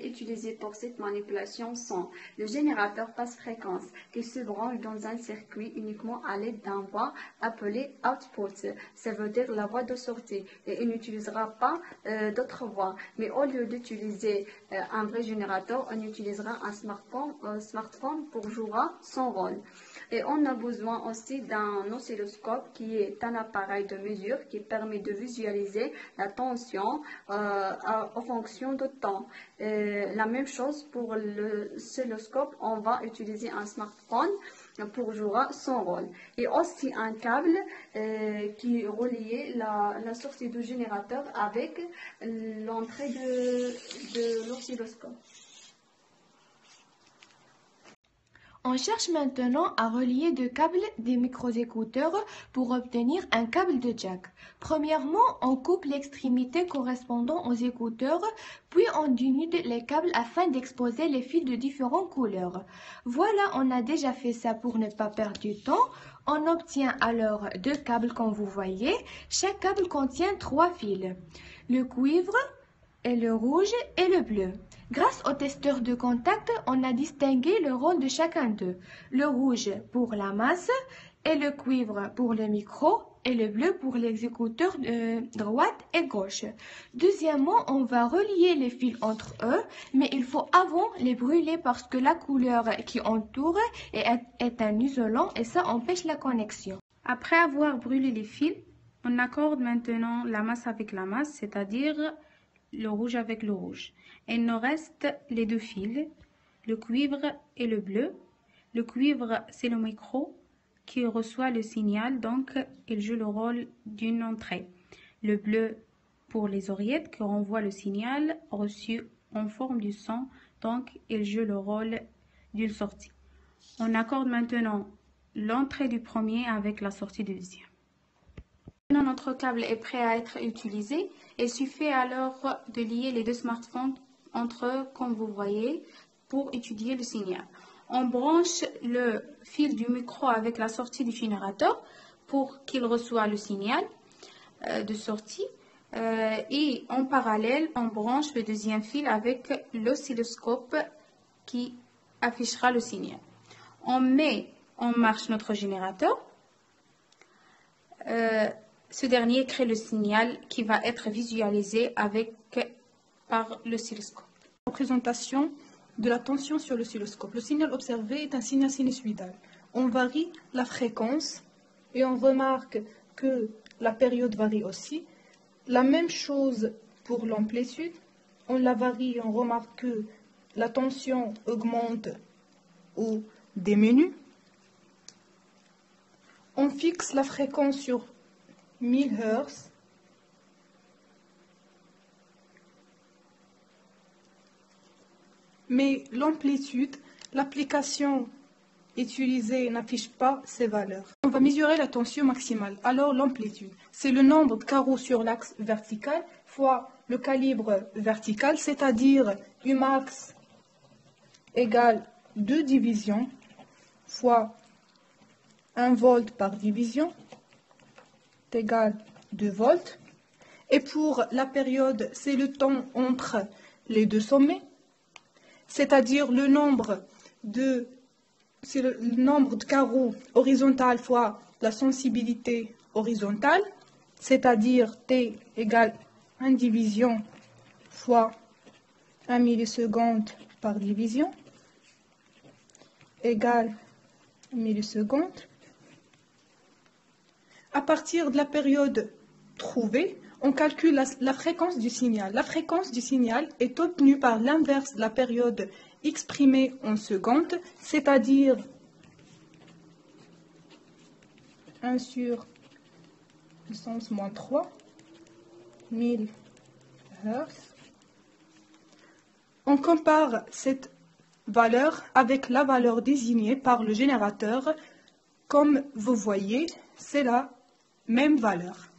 Utilisés pour cette manipulation sont le générateur basse-fréquence qui se branche dans un circuit uniquement à l'aide d'un voie appelée output, ça veut dire la voie de sortie, et il n'utilisera pas d'autres voies. Mais au lieu d'utiliser un vrai générateur, on utilisera un smartphone pour jouer son rôle. Et on a besoin aussi d'un oscilloscope qui est un appareil de mesure qui permet de visualiser la tension en fonction du temps. La même chose pour l'oscilloscope, on va utiliser un smartphone pour jouer son rôle. Et aussi un câble qui reliait la sortie du générateur avec l'entrée de l'oscilloscope. On cherche maintenant à relier deux câbles des micro-écouteurs pour obtenir un câble de jack. Premièrement, on coupe l'extrémité correspondant aux écouteurs, puis on dénude les câbles afin d'exposer les fils de différentes couleurs. Voilà, on a déjà fait ça pour ne pas perdre du temps. On obtient alors deux câbles comme vous voyez. Chaque câble contient 3 fils, le cuivre, et le rouge et le bleu. Grâce au testeur de contact, on a distingué le rôle de chacun d'eux. Le rouge pour la masse, et le cuivre pour le micro, et le bleu pour les écouteurs droite et gauche. Deuxièmement, on va relier les fils entre eux, mais il faut avant les brûler parce que la couleur qui entoure est un isolant et ça empêche la connexion. Après avoir brûlé les fils, on accorde maintenant la masse avec la masse, c'est-à-dire le rouge avec le rouge. Il nous reste les deux fils, le cuivre et le bleu. Le cuivre, c'est le micro qui reçoit le signal, donc il joue le rôle d'une entrée. Le bleu pour les oreillettes qui renvoient le signal reçu en forme du son, donc il joue le rôle d'une sortie. On accorde maintenant l'entrée du premier avec la sortie du deuxième. Maintenant, notre câble est prêt à être utilisé. Il suffit alors de lier les deux smartphones entre eux, comme vous voyez, pour étudier le signal. On branche le fil du micro avec la sortie du générateur pour qu'il reçoive le signal de sortie. Et en parallèle, on branche le deuxième fil avec l'oscilloscope qui affichera le signal. On met en marche notre générateur. Ce dernier crée le signal qui va être visualisé par l'oscilloscope. Représentation de la tension sur l'oscilloscope. Le signal observé est un signal sinusoïdal. On varie la fréquence et on remarque que la période varie aussi. La même chose pour l'amplitude. On la varie, on remarque que la tension augmente ou diminue. On fixe la fréquence sur 1000 Hz. Mais l'amplitude, l'application utilisée n'affiche pas ces valeurs. On va mesurer la tension maximale. Alors l'amplitude, c'est le nombre de carreaux sur l'axe vertical fois le calibre vertical, c'est-à-dire Umax égale 2 divisions fois 1 volt par division égale 2 volts. Et pour la période, c'est le temps entre les deux sommets, c'est-à-dire le nombre de carreaux horizontal fois la sensibilité horizontale, c'est-à-dire T égale 1 division fois 1 milliseconde par division égale 1 milliseconde. À partir de la période trouvée, on calcule la fréquence du signal. La fréquence du signal est obtenue par l'inverse de la période exprimée en secondes, c'est-à-dire 1 sur puissance moins 3, 1000 Hz, On compare cette valeur avec la valeur désignée par le générateur. Comme vous voyez, c'est la même valeur.